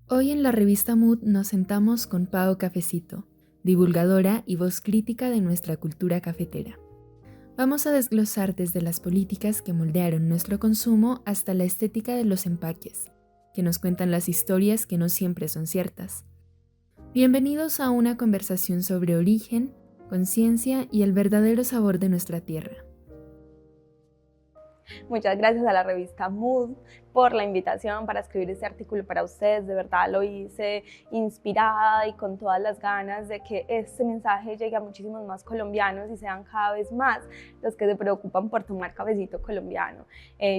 Hoy en la revista Mood nos sentamos con Pao Cafecito, divulgadora y voz crítica de nuestra cultura cafetera. Vamos a desglosar desde las políticas que moldearon nuestro consumo hasta la estética de los empaques, que nos cuentan las historias que no siempre son ciertas. Bienvenidos a una conversación sobre origen, conciencia y el verdadero sabor de nuestra tierra. Muchas gracias a la revista Mood por la invitación para escribir este artículo para ustedes. De verdad lo hice inspirada y con todas las ganas de que este mensaje llegue a muchísimos más colombianos y sean cada vez más los que se preocupan por tomar cafecito colombiano.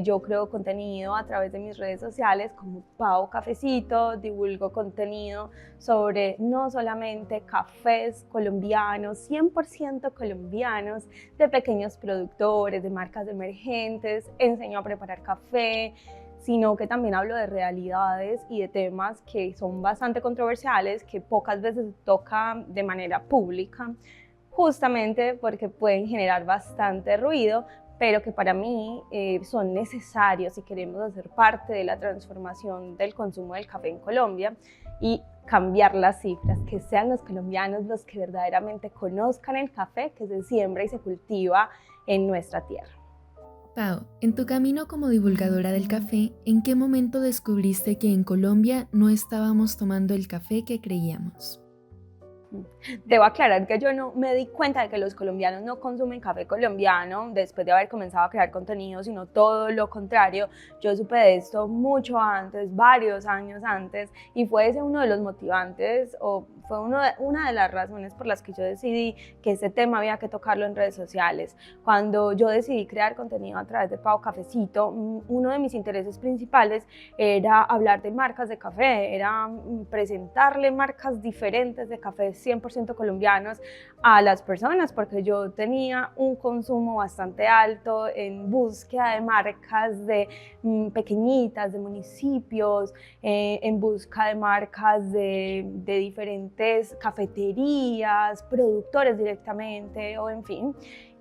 Yo creo contenido a través de mis redes sociales como Pao Cafecito, divulgo contenido sobre no solamente cafés colombianos, 100% colombianos, de pequeños productores, de marcas emergentes, enseño a preparar café, sino que también hablo de realidades y de temas que son bastante controversiales, que pocas veces se tocan de manera pública, justamente porque pueden generar bastante ruido, pero que para mí son necesarios si queremos hacer parte de la transformación del consumo del café en Colombia y cambiar las cifras, que sean los colombianos los que verdaderamente conozcan el café que se siembra y se cultiva en nuestra tierra. Pao, en tu camino como divulgadora del café, ¿en qué momento descubriste que en Colombia no estábamos tomando el café que creíamos? Debo aclarar que yo no me di cuenta de que los colombianos no consumen café colombiano después de haber comenzado a crear contenido, sino todo lo contrario. Yo supe de esto mucho antes, varios años antes, y fue ese uno de los motivantes, o fue una de las razones por las que yo decidí que ese tema había que tocarlo en redes sociales. Cuando yo decidí crear contenido a través de Pao Cafecito, uno de mis intereses principales era hablar de marcas de café, era presentarle marcas diferentes de café 100% colombianos a las personas, porque yo tenía un consumo bastante alto en búsqueda de marcas de pequeñitas, de municipios, en busca de marcas de diferentes cafeterías, productores directamente, o en fin.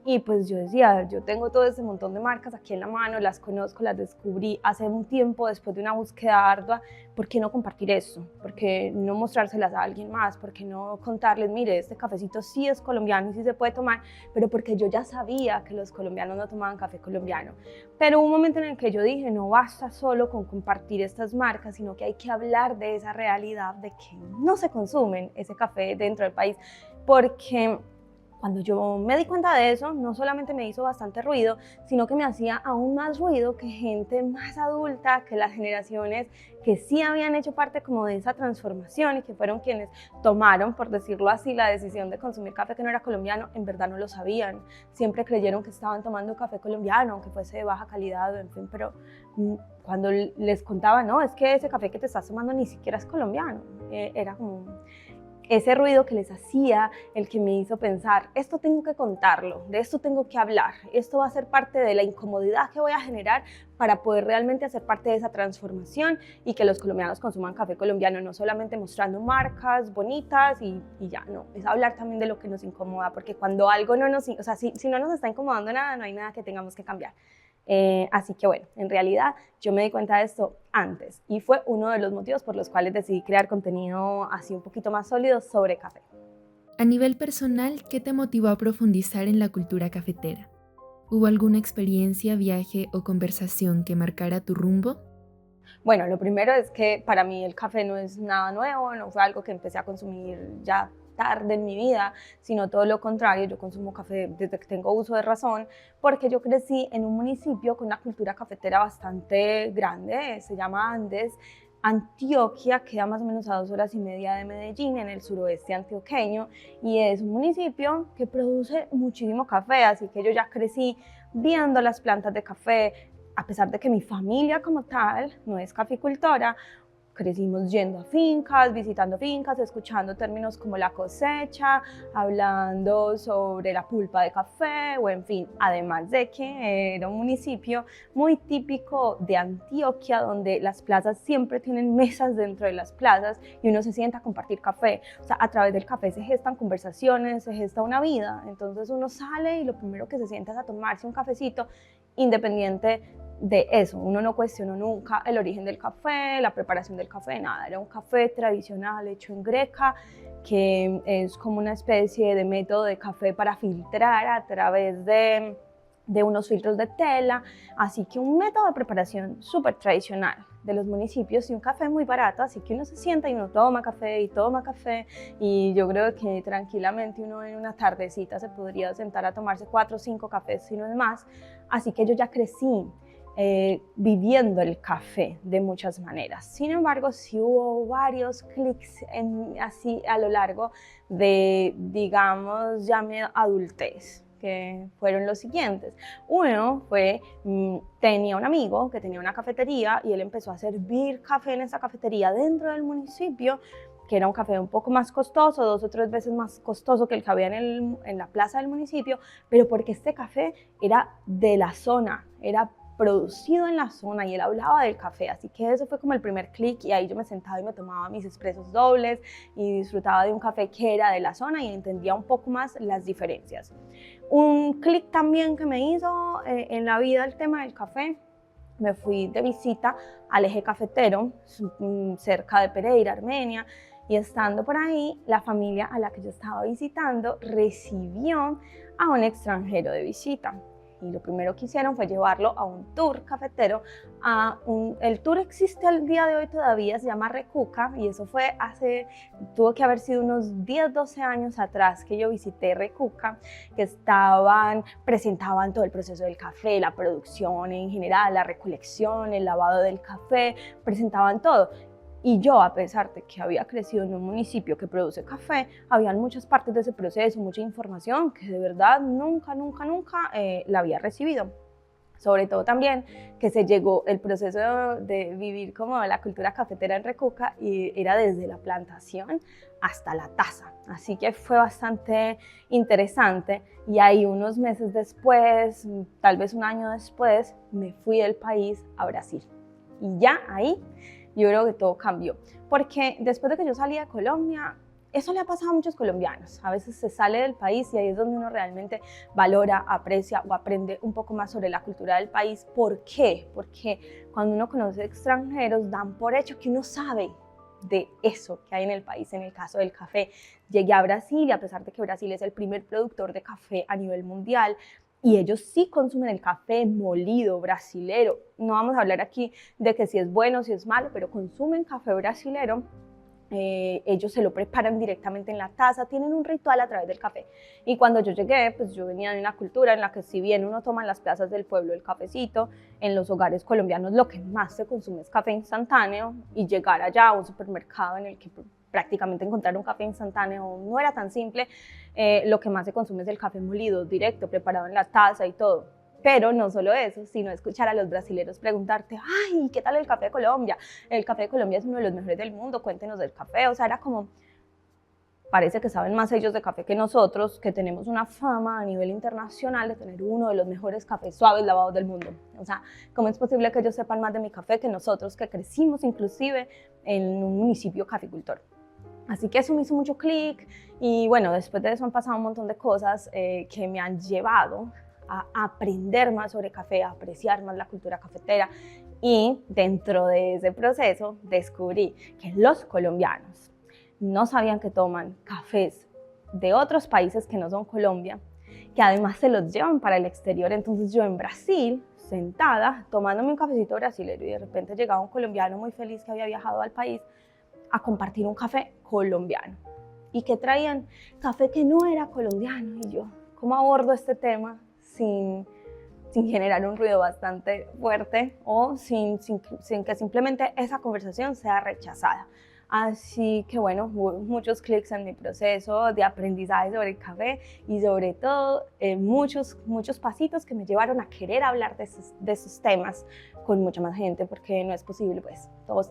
Y pues yo decía, yo tengo todo ese montón de marcas aquí en la mano, las conozco, las descubrí hace un tiempo después de una búsqueda ardua. ¿Por qué no compartir eso? ¿Por qué no mostrárselas a alguien más? ¿Por qué no contarles, mire, este cafecito sí es colombiano y sí se puede tomar? Pero porque yo ya sabía que los colombianos no tomaban café colombiano. Pero hubo un momento en el que yo dije, no basta solo con compartir estas marcas, sino que hay que hablar de esa realidad de que no se consumen ese café dentro del país, porque cuando yo me di cuenta de eso, no solamente me hizo bastante ruido, sino que me hacía aún más ruido que gente más adulta, que las generaciones que sí habían hecho parte como de esa transformación y que fueron quienes tomaron, por decirlo así, la decisión de consumir café que no era colombiano, en verdad no lo sabían. Siempre creyeron que estaban tomando café colombiano, aunque fuese de baja calidad, en fin, pero cuando les contaba, no, es que ese café que te estás tomando ni siquiera es colombiano, era como ese ruido que les hacía, el que me hizo pensar, esto tengo que contarlo, de esto tengo que hablar, esto va a ser parte de la incomodidad que voy a generar para poder realmente hacer parte de esa transformación y que los colombianos consuman café colombiano, no solamente mostrando marcas bonitas y ya, no, es hablar también de lo que nos incomoda, porque cuando algo no nos, o sea, si no nos está incomodando nada, no hay nada que tengamos que cambiar. Así que bueno, en realidad yo me di cuenta de esto antes y fue uno de los motivos por los cuales decidí crear contenido así un poquito más sólido sobre café. A nivel personal, ¿qué te motivó a profundizar en la cultura cafetera? ¿Hubo alguna experiencia, viaje o conversación que marcara tu rumbo? Bueno, lo primero es que para mí el café no es nada nuevo, no fue algo que empecé a consumir ya tarde en mi vida, sino todo lo contrario, yo consumo café desde que tengo uso de razón, porque yo crecí en un municipio con una cultura cafetera bastante grande, se llama Andes. Antioquia queda más o menos a 2 horas y media de Medellín, en el suroeste antioqueño, y es un municipio que produce muchísimo café, así que yo ya crecí viendo las plantas de café, a pesar de que mi familia como tal no es caficultora. Crecimos yendo a fincas, visitando fincas, escuchando términos como la cosecha, hablando sobre la pulpa de café, o en fin, además de que era un municipio muy típico de Antioquia, donde las plazas siempre tienen mesas dentro de las plazas y uno se sienta a compartir café. O sea, a través del café se gestan conversaciones, se gesta una vida. Entonces uno sale y lo primero que se sienta es a tomarse un cafecito independiente de eso. Uno no cuestionó nunca el origen del café, la preparación del café, nada. Era un café tradicional hecho en greca, que es como una especie de método de café para filtrar a través de unos filtros de tela, así que un método de preparación súper tradicional de los municipios y un café muy barato, así que uno se sienta y uno toma café y yo creo que tranquilamente uno en una tardecita se podría sentar a tomarse 4 o 5 cafés, si no es más, así que yo ya crecí viviendo el café de muchas maneras. Sin embargo, sí hubo varios clics así a lo largo de, digamos, ya mi adultez, que fueron los siguientes. Uno fue, tenía un amigo que tenía una cafetería y él empezó a servir café en esa cafetería dentro del municipio, que era un café un poco más costoso, 2 o 3 veces más costoso que el que había en la plaza del municipio, pero porque este café era de la zona, era producido en la zona y él hablaba del café, así que eso fue como el primer clic y ahí yo me sentaba y me tomaba mis expresos dobles y disfrutaba de un café que era de la zona y entendía un poco más las diferencias. Un clic también que me hizo en la vida el tema del café, me fui de visita al eje cafetero, cerca de Pereira, Armenia, y estando por ahí, la familia a la que yo estaba visitando recibió a un extranjero de visita. Y lo primero que hicieron fue llevarlo a un tour cafetero. El tour existe al día de hoy todavía, se llama Recuca, y eso fue tuvo que haber sido unos 10, 12 años atrás que yo visité Recuca, que presentaban todo el proceso del café, la producción en general, la recolección, el lavado del café, presentaban todo. Y yo, a pesar de que había crecido en un municipio que produce café, habían muchas partes de ese proceso, mucha información que de verdad nunca la había recibido. Sobre todo también que se llegó el proceso de vivir como la cultura cafetera en Recuca y era desde la plantación hasta la taza. Así que fue bastante interesante y ahí unos meses después, tal vez un año después, me fui del país a Brasil. Y ya ahí yo creo que todo cambió, porque después de que yo salí de Colombia, eso le ha pasado a muchos colombianos, a veces se sale del país y ahí es donde uno realmente valora, aprecia o aprende un poco más sobre la cultura del país. ¿Por qué? Porque cuando uno conoce extranjeros dan por hecho que uno sabe de eso que hay en el país. En el caso del café, llegué a Brasil y a pesar de que Brasil es el primer productor de café a nivel mundial, y ellos sí consumen el café molido brasilero. No vamos a hablar aquí de que si es bueno o si es malo, pero consumen café brasilero. Ellos se lo preparan directamente en la taza, tienen un ritual a través del café. Y cuando yo llegué, pues yo venía de una cultura en la que si bien uno toma en las plazas del pueblo el cafecito, en los hogares colombianos lo que más se consume es café instantáneo, y llegar allá a un supermercado en el que prácticamente encontrar un café instantáneo no era tan simple. Lo que más se consume es el café molido, directo, preparado en la taza y todo. Pero no solo eso, sino escuchar a los brasileños preguntarte, ay, ¿qué tal el café de Colombia? El café de Colombia es uno de los mejores del mundo, cuéntenos del café. O sea, era como, parece que saben más ellos de café que nosotros, que tenemos una fama a nivel internacional de tener uno de los mejores cafés suaves lavados del mundo. O sea, ¿cómo es posible que ellos sepan más de mi café que nosotros, que crecimos inclusive en un municipio caficultor? Así que eso me hizo mucho clic y bueno, después de eso han pasado un montón de cosas que me han llevado a aprender más sobre café, a apreciar más la cultura cafetera, y dentro de ese proceso descubrí que los colombianos no sabían que toman cafés de otros países que no son Colombia, que además se los llevan para el exterior. Entonces yo en Brasil, sentada, tomándome un cafecito brasilero, y de repente llegaba un colombiano muy feliz que había viajado al país a compartir un café colombiano. ¿Y que traían? Café que no era colombiano. Y yo, ¿cómo abordo este tema sin generar un ruido bastante fuerte o sin que simplemente esa conversación sea rechazada? Así que bueno, hubo muchos clics en mi proceso de aprendizaje sobre el café y sobre todo muchos pasitos que me llevaron a querer hablar de esos temas con mucha más gente, porque no es posible, pues todos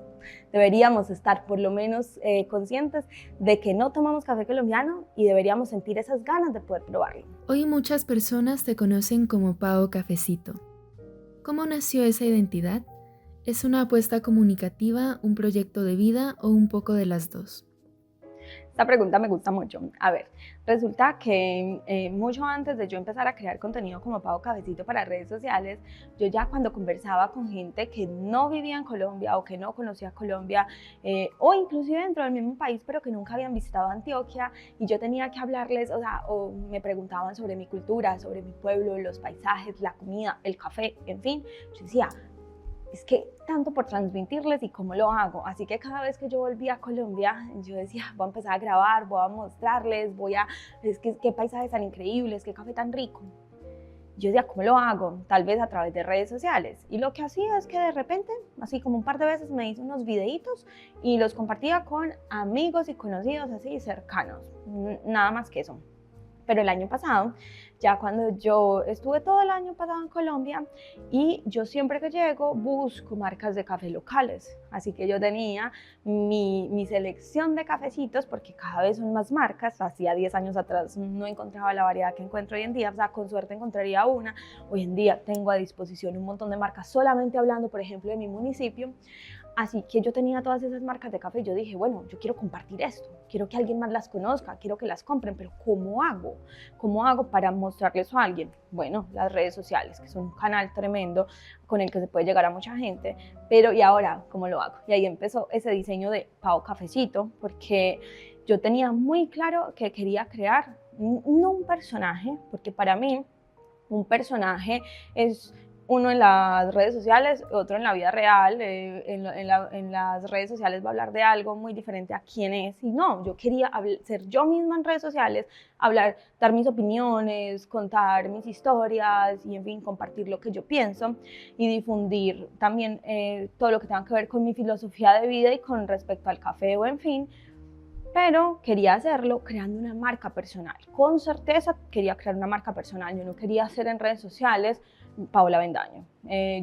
deberíamos estar por lo menos conscientes de que no tomamos café colombiano y deberíamos sentir esas ganas de poder probarlo. Hoy muchas personas te conocen como Pao Cafecito. ¿Cómo nació esa identidad? ¿Es una apuesta comunicativa, un proyecto de vida o un poco de las dos? Esta pregunta me gusta mucho. A ver, resulta que mucho antes de yo empezar a crear contenido como Pau Cafecito para redes sociales, yo ya cuando conversaba con gente que no vivía en Colombia o que no conocía Colombia, o inclusive dentro del mismo país, pero que nunca habían visitado Antioquia, y yo tenía que hablarles, o me preguntaban sobre mi cultura, sobre mi pueblo, los paisajes, la comida, el café, en fin, yo decía, es que tanto por transmitirles y cómo lo hago. Así que cada vez que yo volvía a Colombia, yo decía, voy a empezar a grabar, voy a mostrarles, es que qué paisajes tan increíbles, qué café tan rico. Yo decía, ¿cómo lo hago? Tal vez a través de redes sociales. Y lo que hacía es que de repente, así como un par de veces, me hice unos videitos y los compartía con amigos y conocidos así cercanos. Nada más que eso. Pero el año pasado, ya cuando yo estuve todo el año pasado en Colombia, y yo siempre que llego busco marcas de café locales, así que yo tenía mi selección de cafecitos, porque cada vez son más marcas. Hacía 10 años atrás no encontraba la variedad que encuentro hoy en día, o sea, con suerte encontraría una. Hoy en día tengo a disposición un montón de marcas, solamente hablando, por ejemplo, de mi municipio. Así que yo tenía todas esas marcas de café y yo dije, bueno, yo quiero compartir esto, quiero que alguien más las conozca, quiero que las compren, pero ¿cómo hago? ¿Cómo hago para mostrarles a alguien? Bueno, las redes sociales, que son un canal tremendo con el que se puede llegar a mucha gente, pero ¿y ahora cómo lo hago? Y ahí empezó ese diseño de Pau Cafecito, porque yo tenía muy claro que quería crear no un personaje, porque para mí un personaje es uno en las redes sociales, otro en la vida real. En las redes sociales va a hablar de algo muy diferente a quién es. Y no, yo quería ser yo misma en redes sociales, hablar, dar mis opiniones, contar mis historias y, en fin, compartir lo que yo pienso y difundir también todo lo que tenga que ver con mi filosofía de vida y con respecto al café o, en fin. Pero quería hacerlo creando una marca personal. Con certeza quería crear una marca personal. Yo no quería hacer en redes sociales Paola Avendaño.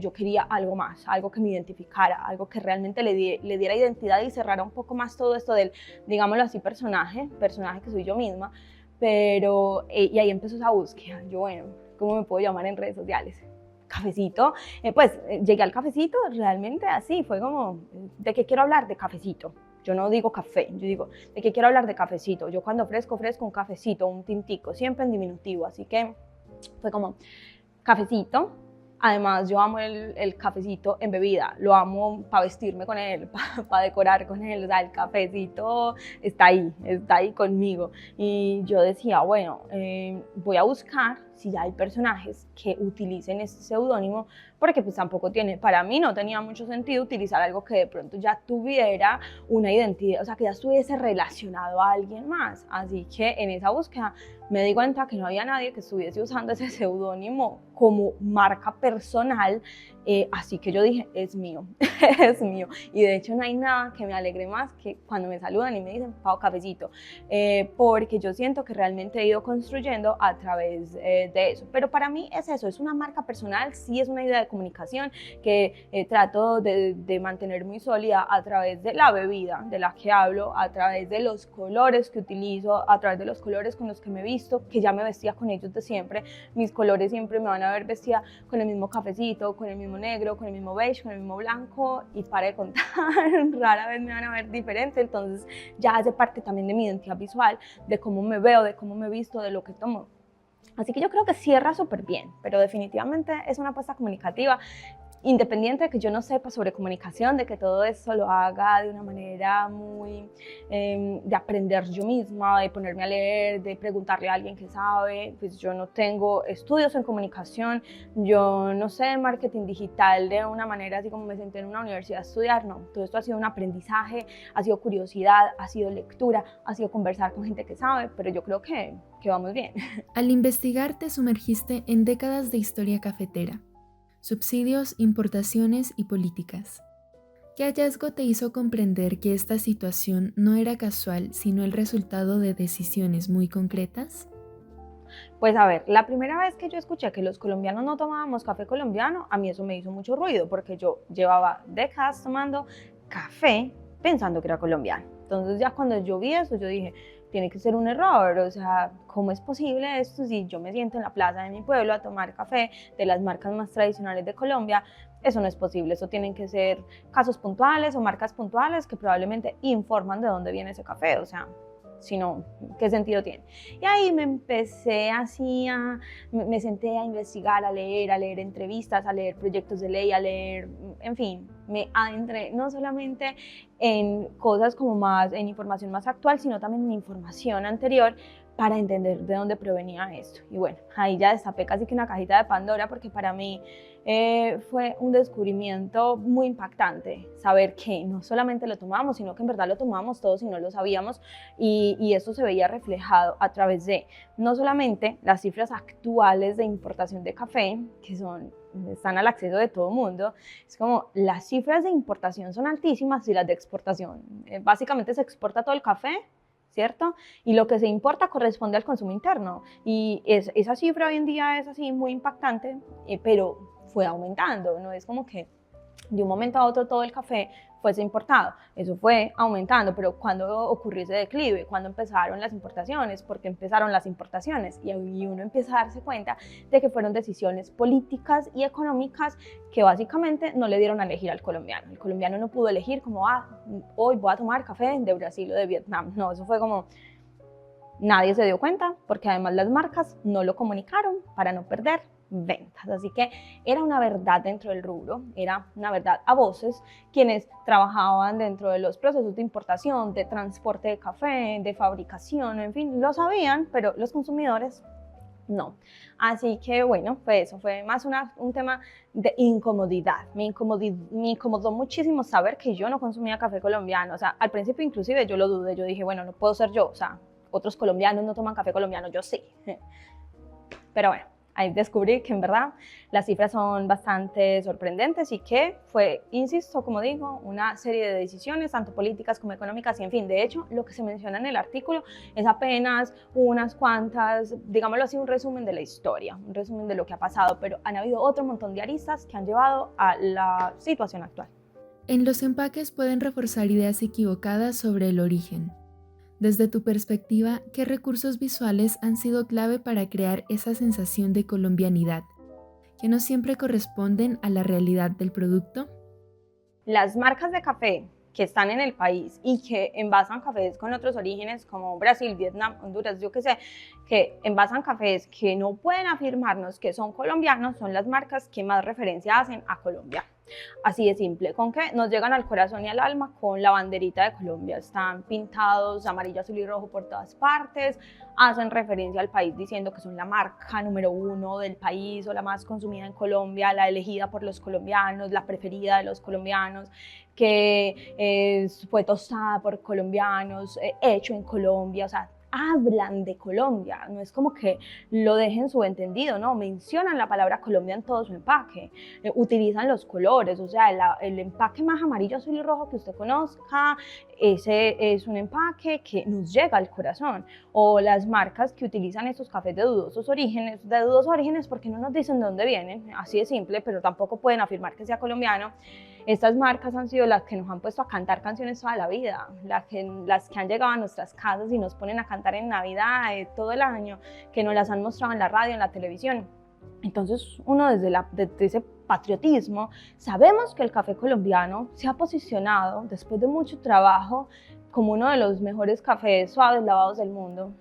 Yo quería algo más, algo que me identificara, algo que realmente le diera identidad y cerrara un poco más todo esto del, digámoslo así, personaje que soy yo misma. Pero, y ahí empezó esa búsqueda. Yo, bueno, ¿cómo me puedo llamar en redes sociales? Cafecito. Llegué al cafecito realmente así, fue como, ¿de qué quiero hablar? De cafecito. Yo no digo café, yo digo, ¿de qué quiero hablar? De cafecito. Yo cuando ofrezco un cafecito, un tintico, siempre en diminutivo, así que fue como cafecito. Además, yo amo el cafecito en bebida, lo amo para vestirme con él, para decorar con él, o sea, el cafecito está ahí conmigo. Y yo decía, bueno, voy a buscar si hay personajes que utilicen este seudónimo, porque pues tampoco para mí no tenía mucho sentido utilizar algo que de pronto ya tuviera una identidad, o sea, que ya estuviese relacionado a alguien más. Así que en esa búsqueda me di cuenta que no había nadie que estuviese usando ese seudónimo como marca personal, así que yo dije, es mío, es mío. Y de hecho no hay nada que me alegre más que cuando me saludan y me dicen Pau Cafecito, porque yo siento que realmente he ido construyendo a través de eso. Pero para mí es eso, es una marca personal, sí es una idea de comunicación que trato de mantener muy sólida a través de la bebida de la que hablo, a través de los colores que utilizo, a través de los colores con los que me visto, que ya me vestía con ellos de siempre. Mis colores siempre me van a ver vestida con el mismo cafecito, con el mismo negro, con el mismo beige, con el mismo blanco, y para de contar, rara vez me van a ver diferente. Entonces ya hace parte también de mi identidad visual, de cómo me veo, de cómo me visto, de lo que tomo. Así que yo creo que cierra súper bien, pero definitivamente es una apuesta comunicativa. Independiente de que yo no sepa sobre comunicación, de que todo eso lo haga de una manera muy de aprender yo misma, de ponerme a leer, de preguntarle a alguien que sabe, pues yo no tengo estudios en comunicación, yo no sé de marketing digital de una manera así como me senté en una universidad a estudiar, no. Todo esto ha sido un aprendizaje, ha sido curiosidad, ha sido lectura, ha sido conversar con gente que sabe, pero yo creo que vamos bien. Al investigar te sumergiste en décadas de historia cafetera, subsidios, importaciones y políticas. ¿Qué hallazgo te hizo comprender que esta situación no era casual, sino el resultado de decisiones muy concretas? Pues a ver, la primera vez que yo escuché que los colombianos no tomábamos café colombiano, a mí eso me hizo mucho ruido, porque yo llevaba décadas tomando café pensando que era colombiano. Entonces ya cuando yo vi eso, yo dije, tiene que ser un error, o sea, ¿cómo es posible esto si yo me siento en la plaza de mi pueblo a tomar café de las marcas más tradicionales de Colombia? Eso no es posible, eso tienen que ser casos puntuales o marcas puntuales que probablemente informan de dónde viene ese café, o sea, Si no, ¿qué sentido tiene? Y ahí me empecé así me senté a investigar, a leer entrevistas, a leer proyectos de ley, a leer, en fin, me adentré no solamente en cosas como más, en información más actual, sino también en información anterior para entender de dónde provenía esto. Y bueno, ahí ya destapé casi que una cajita de Pandora, porque para mí fue un descubrimiento muy impactante saber que no solamente lo tomábamos, sino que en verdad lo tomábamos todos y no lo sabíamos, y eso se veía reflejado a través de no solamente las cifras actuales de importación de café, que están al acceso de todo el mundo. Es como las cifras de importación son altísimas y las de exportación. Básicamente se exporta todo el café, ¿cierto? Y lo que se importa corresponde al consumo interno. Y esa cifra hoy en día es así muy impactante, pero fue aumentando. No es como que de un momento a otro todo el café fuese importado. Eso fue aumentando, pero ¿cuándo ocurrió ese declive? ¿Cuándo empezaron las importaciones? ¿Por qué empezaron las importaciones? Y uno empieza a darse cuenta de que fueron decisiones políticas y económicas que básicamente no le dieron a elegir al colombiano. El colombiano no pudo elegir como, hoy voy a tomar café de Brasil o de Vietnam. No, eso fue como, nadie se dio cuenta, porque además las marcas no lo comunicaron para no perder ventas. Así que era una verdad dentro del rubro, era una verdad a voces. Quienes trabajaban dentro de los procesos de importación, de transporte de café, de fabricación, en fin, lo sabían, pero los consumidores no. Así que bueno, pues eso fue más un tema de incomodidad. Me incomodó muchísimo saber que yo no consumía café colombiano. O sea, al principio inclusive yo lo dudé, yo dije, bueno, no puedo ser yo, o sea, otros colombianos no toman café colombiano, yo sí. Pero bueno, ahí descubrí que en verdad las cifras son bastante sorprendentes y que fue, insisto, como digo, una serie de decisiones, tanto políticas como económicas, y en fin, de hecho, lo que se menciona en el artículo es apenas unas cuantas, digámoslo así, un resumen de la historia, un resumen de lo que ha pasado, pero han habido otro montón de aristas que han llevado a la situación actual. En los empaques pueden reforzar ideas equivocadas sobre el origen. Desde tu perspectiva, ¿qué recursos visuales han sido clave para crear esa sensación de colombianidad, que no siempre corresponden a la realidad del producto? Las marcas de café que están en el país y que envasan cafés con otros orígenes como Brasil, Vietnam, Honduras, yo qué sé, que envasan cafés que no pueden afirmarnos que son colombianos, son las marcas que más referencia hacen a Colombia. Así de simple, con que nos llegan al corazón y al alma con la banderita de Colombia. Están pintados amarillo, azul y rojo por todas partes, hacen referencia al país diciendo que son la marca número 1 del país o la más consumida en Colombia, la elegida por los colombianos, la preferida de los colombianos, que fue tostada por colombianos, hecho en Colombia. O sea, hablan de Colombia, no es como que lo dejen subentendido, no, mencionan la palabra Colombia en todo su empaque, utilizan los colores, o sea, el empaque más amarillo, azul y rojo que usted conozca, ese es un empaque que nos llega al corazón. O las marcas que utilizan estos cafés de dudosos orígenes porque no nos dicen de dónde vienen, así de simple, pero tampoco pueden afirmar que sea colombiano. Estas marcas han sido las que nos han puesto a cantar canciones toda la vida, las que han llegado a nuestras casas y nos ponen a cantar en Navidad todo el año, que nos las han mostrado en la radio, en la televisión. Entonces uno desde ese patriotismo sabemos que el café colombiano se ha posicionado después de mucho trabajo como uno de los mejores cafés suaves lavados del mundo.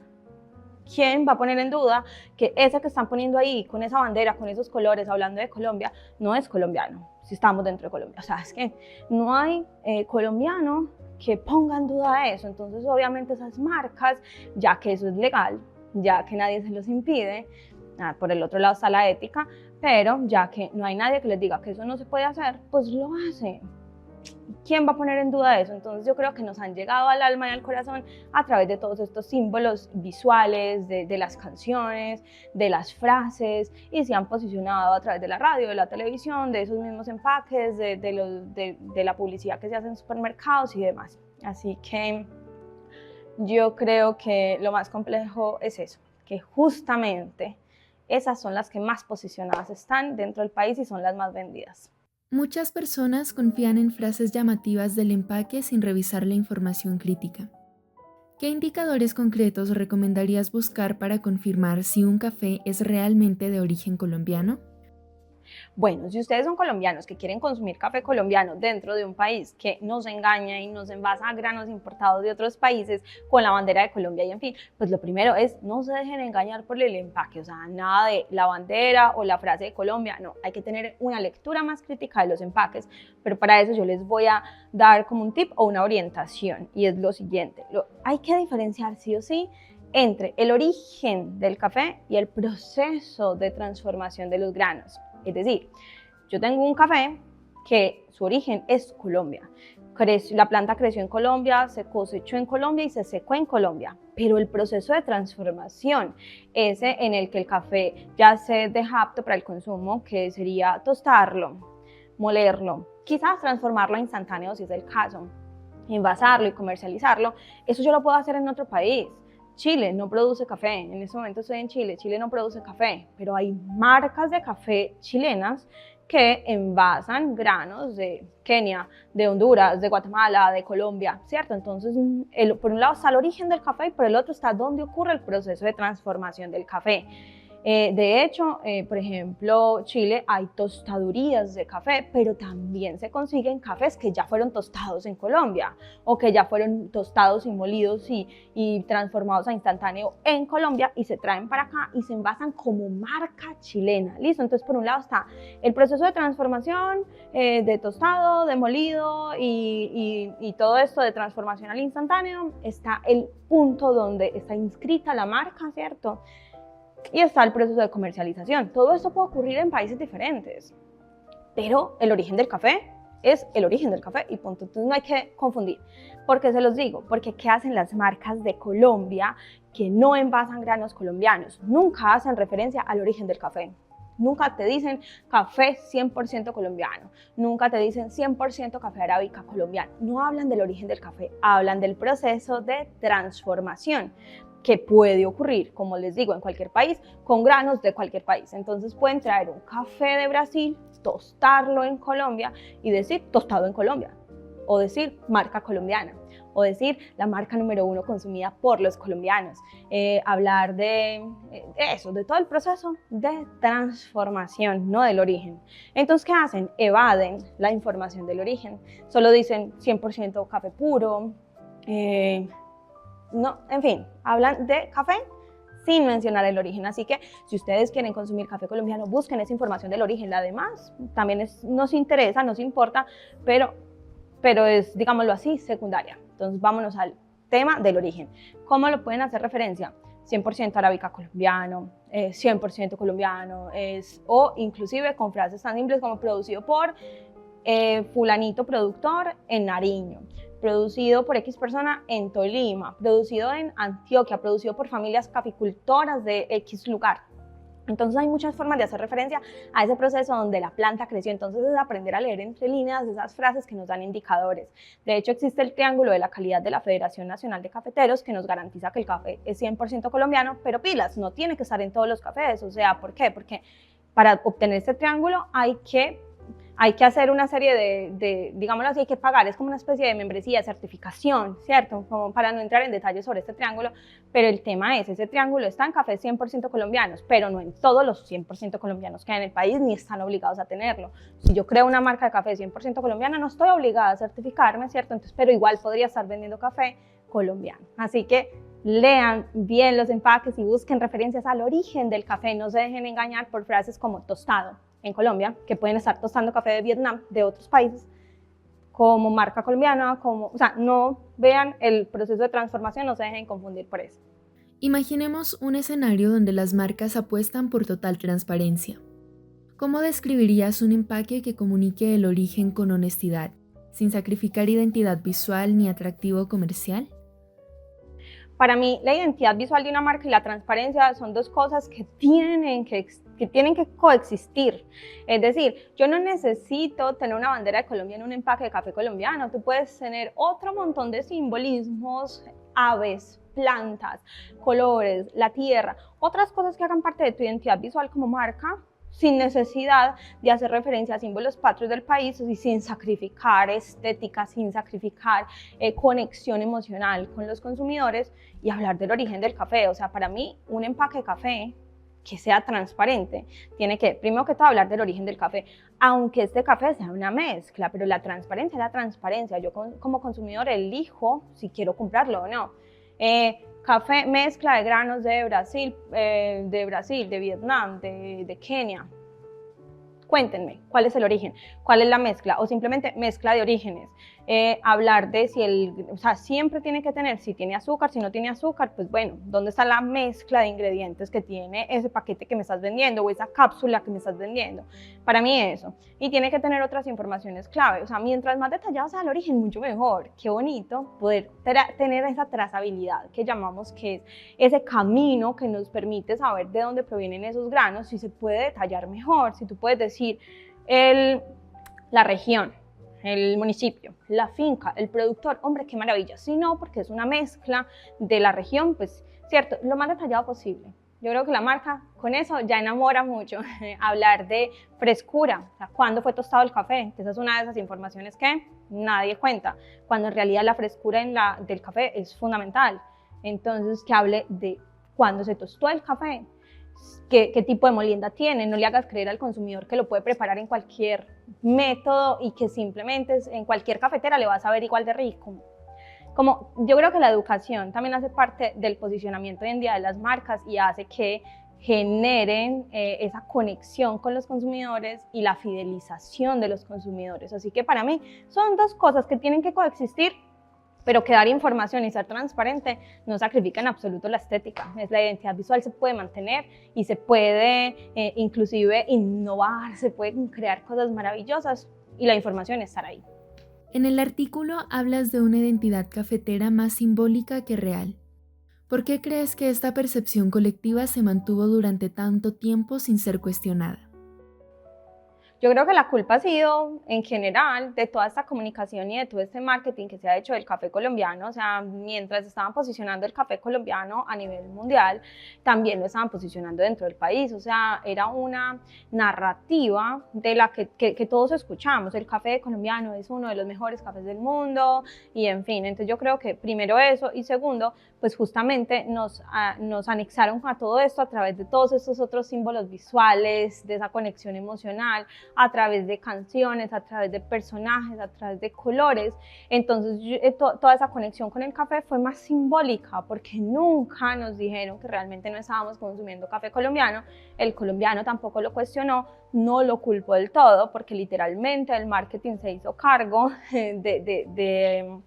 ¿Quién va a poner en duda que ese que están poniendo ahí, con esa bandera, con esos colores, hablando de Colombia, no es colombiano, si estamos dentro de Colombia? O sea, es que no hay colombiano que ponga en duda eso. Entonces, obviamente, esas marcas, ya que eso es legal, ya que nadie se los impide, por el otro lado está la ética, pero ya que no hay nadie que les diga que eso no se puede hacer, pues lo hacen. ¿Quién va a poner en duda eso? Entonces yo creo que nos han llegado al alma y al corazón a través de todos estos símbolos visuales, de las canciones, de las frases, y se han posicionado a través de la radio, de la televisión, de esos mismos empaques, de la publicidad que se hace en supermercados y demás. Así que yo creo que lo más complejo es eso, que justamente esas son las que más posicionadas están dentro del país y son las más vendidas. Muchas personas confían en frases llamativas del empaque sin revisar la información crítica. ¿Qué indicadores concretos recomendarías buscar para confirmar si un café es realmente de origen colombiano? Bueno, si ustedes son colombianos que quieren consumir café colombiano dentro de un país que nos engaña y nos envasa granos importados de otros países con la bandera de Colombia y en fin, pues lo primero es no se dejen engañar por el empaque, o sea, nada de la bandera o la frase de Colombia, no, hay que tener una lectura más crítica de los empaques, pero para eso yo les voy a dar como un tip o una orientación y es lo siguiente, hay que diferenciar sí o sí entre el origen del café y el proceso de transformación de los granos. Es decir, yo tengo un café que su origen es Colombia. La planta creció en Colombia, se cosechó en Colombia y se secó en Colombia. Pero el proceso de transformación, ese en el que el café ya se deja apto para el consumo, que sería tostarlo, molerlo, quizás transformarlo a instantáneo si es el caso, envasarlo y comercializarlo, eso yo lo puedo hacer en otro país. Chile no produce café, en este momento estoy en Chile, Chile no produce café, pero hay marcas de café chilenas que envasan granos de Kenia, de Honduras, de Guatemala, de Colombia, ¿cierto? Entonces, por un lado está el origen del café y por el otro está dónde ocurre el proceso de transformación del café. De hecho, por ejemplo, Chile hay tostadurías de café, pero también se consiguen cafés que ya fueron tostados en Colombia o que ya fueron tostados y molidos y transformados a instantáneo en Colombia y se traen para acá y se envasan como marca chilena. ¿Listo? Entonces, por un lado está el proceso de transformación, de tostado, de molido y todo esto de transformación al instantáneo. Está el punto donde está inscrita la marca, ¿cierto? Y está el proceso de comercialización. Todo esto puede ocurrir en países diferentes, pero el origen del café es el origen del café y punto. Entonces no hay que confundir. ¿Por qué se los digo? Porque ¿qué hacen las marcas de Colombia que no envasan granos colombianos? Nunca hacen referencia al origen del café. Nunca te dicen café 100% colombiano, nunca te dicen 100% café arábica colombiano. No hablan del origen del café, hablan del proceso de transformación que puede ocurrir, como les digo, en cualquier país, con granos de cualquier país. Entonces pueden traer un café de Brasil, tostarlo en Colombia y decir tostado en Colombia, o decir marca colombiana, o decir la marca número 1 consumida por los colombianos. Hablar de eso, de todo el proceso de transformación, no del origen. Entonces, ¿qué hacen? Evaden la información del origen. Solo dicen 100% café puro, no, en fin, hablan de café sin mencionar el origen, así que si ustedes quieren consumir café colombiano, busquen esa información del origen. La demás también nos interesa, nos importa, pero es, digámoslo así, secundaria. Entonces vámonos al tema del origen. ¿Cómo lo pueden hacer referencia? 100% arábica colombiano, 100% colombiano, o inclusive con frases tan simples como producido por fulanito productor en Nariño, producido por X persona en Tolima, producido en Antioquia, producido por familias caficultoras de X lugar. Entonces hay muchas formas de hacer referencia a ese proceso donde la planta creció. Entonces es aprender a leer entre líneas esas frases que nos dan indicadores. De hecho existe el triángulo de la calidad de la Federación Nacional de Cafeteros que nos garantiza que el café es 100% colombiano, pero pilas, no tiene que estar en todos los cafés. O sea, ¿por qué? Porque para obtener este triángulo hay que hacer una serie digámoslo así, hay que pagar, es como una especie de membresía, certificación, ¿cierto? Como para no entrar en detalles sobre este triángulo, pero el tema es, ese triángulo está en cafés 100% colombianos, pero no en todos los 100% colombianos que hay en el país, ni están obligados a tenerlo. Si yo creo una marca de café 100% colombiana, no estoy obligada a certificarme, ¿cierto? Entonces, pero igual podría estar vendiendo café colombiano. Así que lean bien los empaques y busquen referencias al origen del café, no se dejen engañar por frases como tostado en Colombia, que pueden estar tostando café de Vietnam, de otros países, como marca colombiana, o sea, no vean el proceso de transformación, no se dejen confundir por eso. Imaginemos un escenario donde las marcas apuestan por total transparencia. ¿Cómo describirías un empaque que comunique el origen con honestidad, sin sacrificar identidad visual ni atractivo comercial? Para mí, la identidad visual de una marca y la transparencia son dos cosas que tienen que coexistir. Es decir, yo no necesito tener una bandera de Colombia en un empaque de café colombiano. Tú puedes tener otro montón de simbolismos, aves, plantas, colores, la tierra, otras cosas que hagan parte de tu identidad visual como marca, sin necesidad de hacer referencia a símbolos patrios del país y sin sacrificar estética, sin sacrificar conexión emocional con los consumidores y hablar del origen del café. O sea, para mí, un empaque de café que sea transparente. Tiene que, primero que todo, hablar del origen del café, aunque este café sea una mezcla, pero la transparencia es la transparencia. Yo como consumidor elijo si quiero comprarlo o no. Café mezcla de granos de Brasil, de Vietnam, de Kenia. Cuéntenme, ¿cuál es el origen? ¿Cuál es la mezcla? O simplemente mezcla de orígenes. Hablar de o sea, siempre tiene que tener, si tiene azúcar, si no tiene azúcar, pues bueno, ¿dónde está la mezcla de ingredientes que tiene ese paquete que me estás vendiendo o esa cápsula que me estás vendiendo? Para mí eso. Y tiene que tener otras informaciones clave. O sea, mientras más detallado sea el origen, mucho mejor. Qué bonito poder tener esa trazabilidad que llamamos, que es ese camino que nos permite saber de dónde provienen esos granos, si se puede detallar mejor, si tú puedes decir la región, el municipio, la finca, el productor, hombre, qué maravilla. Si no, porque es una mezcla de la región, pues, cierto, lo más detallado posible. Yo creo que la marca con eso ya enamora mucho. Hablar de frescura, o sea, cuándo fue tostado el café, esa es una de esas informaciones que nadie cuenta, cuando en realidad la frescura del café es fundamental. Entonces, que hable de cuándo se tostó el café, qué tipo de molienda tiene. No le hagas creer al consumidor que lo puede preparar en cualquier método y que simplemente en cualquier cafetera le va a saber igual de rico. Como yo creo que la educación también hace parte del posicionamiento hoy en día de las marcas y hace que generen esa conexión con los consumidores y la fidelización de los consumidores. Así que para mí son dos cosas que tienen que coexistir, pero que dar información y ser transparente no sacrifica en absoluto la estética. La identidad visual se puede mantener y se puede inclusive innovar, se pueden crear cosas maravillosas y la información estará ahí. En el artículo hablas de una identidad cafetera más simbólica que real. ¿Por qué crees que esta percepción colectiva se mantuvo durante tanto tiempo sin ser cuestionada? Yo creo que la culpa ha sido, en general, de toda esta comunicación y de todo este marketing que se ha hecho del café colombiano. O sea, mientras estaban posicionando el café colombiano a nivel mundial, también lo estaban posicionando dentro del país. O sea, era una narrativa de la que todos escuchamos. El café colombiano es uno de los mejores cafés del mundo y en fin. Entonces yo creo que primero eso y segundo, pues justamente nos anexaron a todo esto a través de todos estos otros símbolos visuales, de esa conexión emocional, a través de canciones, a través de personajes, a través de colores. Entonces toda esa conexión con el café fue más simbólica porque nunca nos dijeron que realmente no estábamos consumiendo café colombiano. El colombiano tampoco lo cuestionó, no lo culpó del todo porque literalmente el marketing se hizo cargo de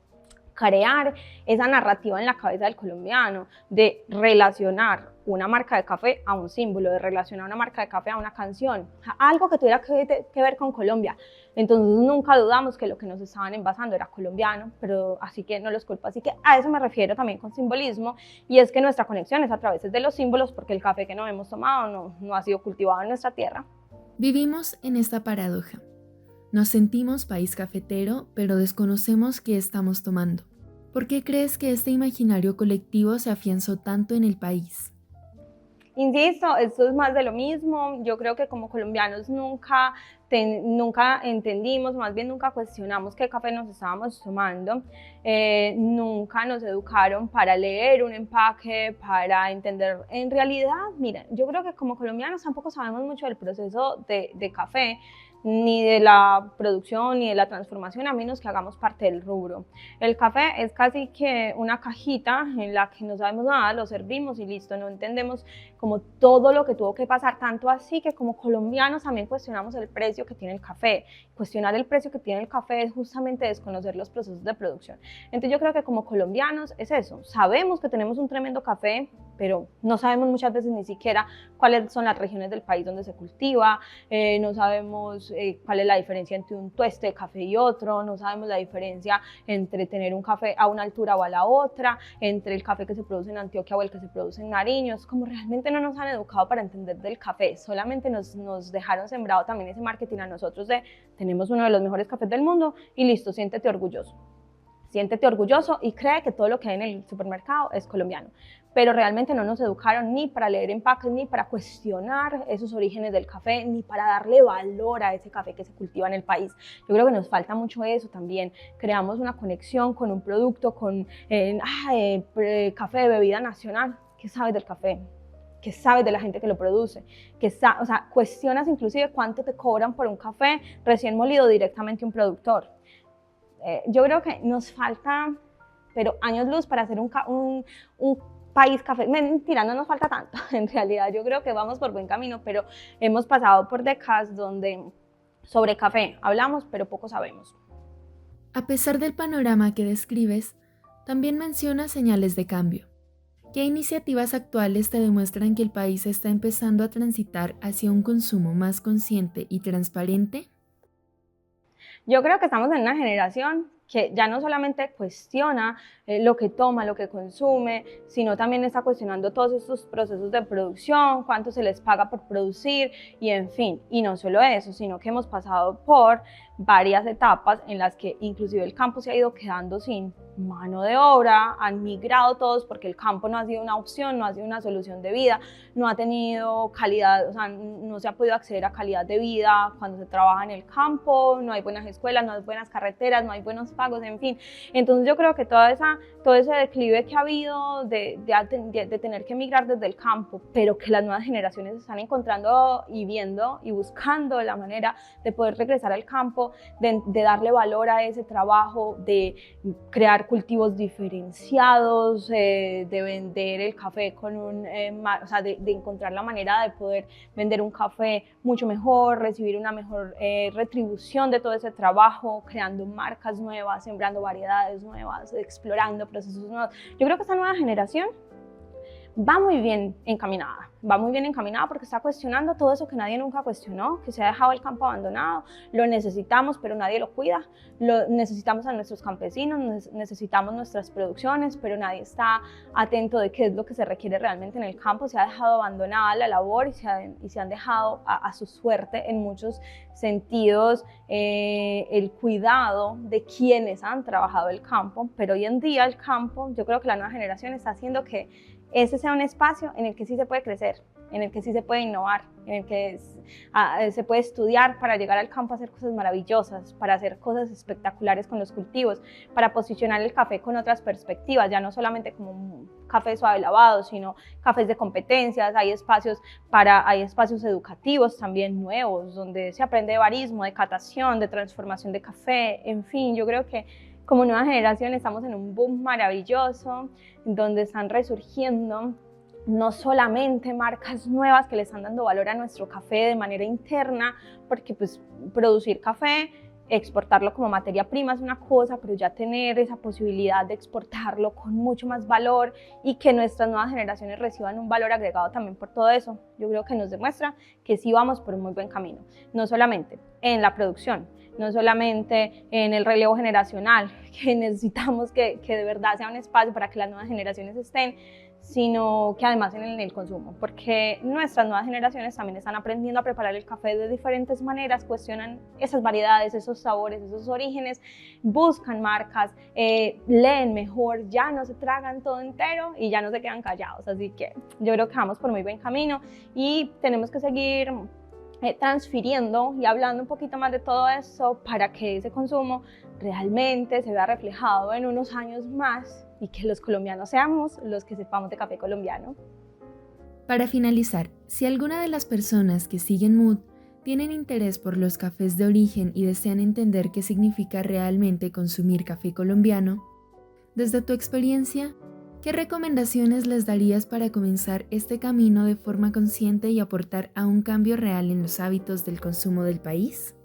crear esa narrativa en la cabeza del colombiano, de relacionar una marca de café a un símbolo, de relacionar una marca de café a una canción, algo que tuviera que ver con Colombia. Entonces nunca dudamos que lo que nos estaban envasando era colombiano, pero así que no los culpo. Así que a eso me refiero también con simbolismo, y es que nuestra conexión es a través de los símbolos, porque el café que nos hemos tomado no ha sido cultivado en nuestra tierra. Vivimos en esta paradoja. Nos sentimos país cafetero, pero desconocemos qué estamos tomando. ¿Por qué crees que este imaginario colectivo se afianzó tanto en el país? Insisto, esto es más de lo mismo. Yo creo que como colombianos nunca entendimos, más bien nunca cuestionamos qué café nos estábamos tomando. Nunca nos educaron para leer un empaque, para entender. En realidad, mira, yo creo que como colombianos tampoco sabemos mucho del proceso de café, ni de la producción, ni de la transformación, a menos que hagamos parte del rubro. El café es casi que una cajita en la que no sabemos nada, lo servimos y listo, no entendemos como todo lo que tuvo que pasar, tanto así que como colombianos también cuestionamos el precio que tiene el café. Cuestionar el precio que tiene el café es justamente desconocer los procesos de producción. Entonces yo creo que como colombianos es eso, sabemos que tenemos un tremendo café, pero no sabemos muchas veces ni siquiera cuáles son las regiones del país donde se cultiva, no sabemos cuál es la diferencia entre un tueste de café y otro, no sabemos la diferencia entre tener un café a una altura o a la otra, entre el café que se produce en Antioquia o el que se produce en Nariño. Es como realmente no nos han educado para entender del café, solamente nos dejaron sembrado también ese marketing a nosotros de tenemos uno de los mejores cafés del mundo y listo, siéntete orgulloso. Siéntete orgulloso y cree que todo lo que hay en el supermercado es colombiano. Pero realmente no nos educaron ni para leer empaques, ni para cuestionar esos orígenes del café, ni para darle valor a ese café que se cultiva en el país. Yo creo que nos falta mucho eso también. Creamos una conexión con un producto, con café de bebida nacional. ¿Qué sabes del café? que sabes de la gente que lo produce, o sea, cuestionas inclusive cuánto te cobran por un café recién molido directamente un productor. Yo creo que nos falta, pero años luz para hacer un país café. Mentira, no nos falta tanto, en realidad yo creo que vamos por buen camino, pero hemos pasado por décadas donde sobre café hablamos, pero poco sabemos. A pesar del panorama que describes, también mencionas señales de cambio. ¿Qué iniciativas actuales te demuestran que el país está empezando a transitar hacia un consumo más consciente y transparente? Yo creo que estamos en una generación que ya no solamente cuestiona lo que toma, lo que consume, sino también está cuestionando todos estos procesos de producción, cuánto se les paga por producir y en fin. Y no solo eso, sino que hemos pasado por varias etapas en las que inclusive el campo se ha ido quedando sin mano de obra, han migrado todos porque el campo no ha sido una opción, no ha sido una solución de vida, no ha tenido calidad, o sea, no se ha podido acceder a calidad de vida cuando se trabaja en el campo, no hay buenas escuelas, no hay buenas carreteras, no hay buenos pagos, en fin. Entonces yo creo que todo ese declive que ha habido de tener que emigrar desde el campo, pero que las nuevas generaciones están encontrando y viendo y buscando la manera de poder regresar al campo, de darle valor a ese trabajo, de crear cultivos diferenciados, de vender el café con o sea, de encontrar la manera de poder vender un café mucho mejor, recibir una mejor retribución de todo ese trabajo, creando marcas nuevas, sembrando variedades nuevas, explorando procesos nuevos. Yo creo que esta nueva generación va muy bien encaminada porque está cuestionando todo eso que nadie nunca cuestionó, que se ha dejado el campo abandonado, lo necesitamos pero nadie lo cuida, lo necesitamos a nuestros campesinos, necesitamos nuestras producciones, pero nadie está atento de qué es lo que se requiere realmente en el campo, se ha dejado abandonada la labor y se han dejado a su suerte en muchos sentidos el cuidado de quienes han trabajado el campo, pero hoy en día el campo, yo creo que la nueva generación está haciendo que ese sea un espacio en el que sí se puede crecer, en el que sí se puede innovar, en el que se puede estudiar para llegar al campo a hacer cosas maravillosas, para hacer cosas espectaculares con los cultivos, para posicionar el café con otras perspectivas, ya no solamente como un café suave lavado, sino cafés de competencias, hay espacios educativos también nuevos, donde se aprende de barismo, de catación, de transformación de café, en fin, yo creo que como nueva generación estamos en un boom maravilloso, donde están resurgiendo no solamente marcas nuevas que le están dando valor a nuestro café de manera interna, porque pues producir café, exportarlo como materia prima es una cosa, pero ya tener esa posibilidad de exportarlo con mucho más valor y que nuestras nuevas generaciones reciban un valor agregado también por todo eso, yo creo que nos demuestra que sí vamos por un muy buen camino, no solamente en la producción, no solamente en el relevo generacional, que necesitamos que de verdad sea un espacio para que las nuevas generaciones estén, sino que además en el consumo, porque nuestras nuevas generaciones también están aprendiendo a preparar el café de diferentes maneras, cuestionan esas variedades, esos sabores, esos orígenes, buscan marcas, leen mejor, ya no se tragan todo entero y ya no se quedan callados, así que yo creo que vamos por muy buen camino y tenemos que seguir transfiriendo y hablando un poquito más de todo eso para que ese consumo realmente se vea reflejado en unos años más y que los colombianos seamos los que sepamos de café colombiano. Para finalizar, si alguna de las personas que siguen Mood tienen interés por los cafés de origen y desean entender qué significa realmente consumir café colombiano, desde tu experiencia, ¿qué recomendaciones les darías para comenzar este camino de forma consciente y aportar a un cambio real en los hábitos del consumo del país?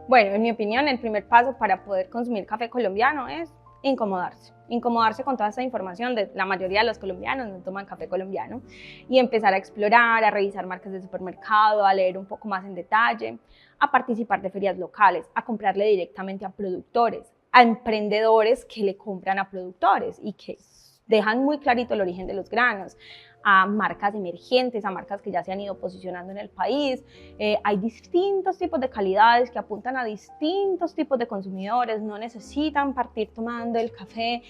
Bueno, en mi opinión, el primer paso para poder consumir café colombiano es incomodarse con toda esta información de la mayoría de los colombianos no toman café colombiano y empezar a explorar, a revisar marcas de supermercado, a leer un poco más en detalle, a participar de ferias locales, a comprarle directamente a productores, a emprendedores que le compran a productores y que dejan muy clarito el origen de los granos, a marcas emergentes, a marcas que ya se han ido posicionando en el país. Hay distintos tipos de calidades que apuntan a distintos tipos de consumidores, no necesitan partir tomando el café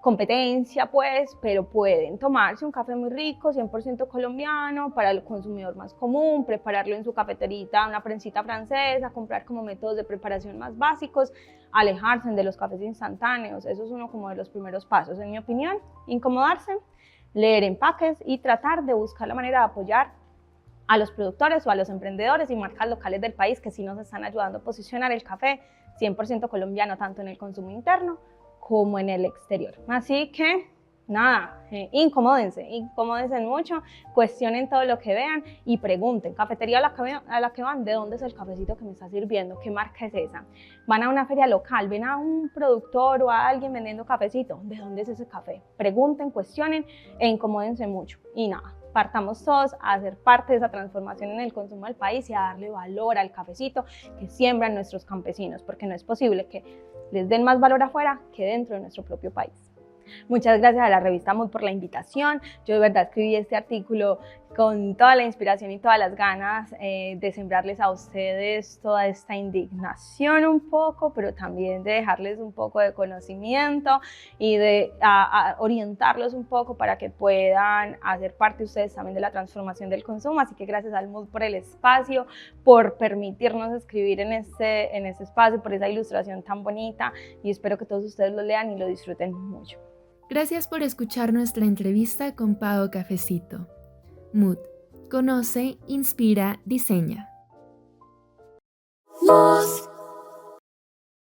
competencia, pues, pero pueden tomarse un café muy rico, 100% colombiano, para el consumidor más común, prepararlo en su cafeterita, una prensita francesa, comprar como métodos de preparación más básicos, alejarse de los cafés instantáneos. Eso es uno como de los primeros pasos, en mi opinión. Incomodarse, leer empaques y tratar de buscar la manera de apoyar a los productores o a los emprendedores y marcas locales del país que sí nos están ayudando a posicionar el café 100% colombiano, tanto en el consumo interno como en el exterior. Así que nada, incomódense mucho, cuestionen todo lo que vean y pregunten, cafetería a la que van, ¿de dónde es el cafecito que me está sirviendo? ¿Qué marca es esa? Van a una feria local, ven a un productor o a alguien vendiendo cafecito, ¿de dónde es ese café? Pregunten, cuestionen e incomódense mucho. Y nada, partamos todos a hacer parte de esa transformación en el consumo del país y a darle valor al cafecito que siembran nuestros campesinos, porque no es posible que les den más valor afuera que dentro de nuestro propio país. Muchas gracias a la revista Mood por la invitación. Yo de verdad escribí este artículo con toda la inspiración y todas las ganas de sembrarles a ustedes toda esta indignación un poco, pero también de dejarles un poco de conocimiento y de orientarlos un poco para que puedan hacer parte ustedes también de la transformación del consumo. Así que gracias al Mood por el espacio, por permitirnos escribir en este espacio, por esa ilustración tan bonita, y espero que todos ustedes lo lean y lo disfruten mucho. Gracias por escuchar nuestra entrevista con Pao Cafecito. Mood. Conoce, inspira, diseña. Mood.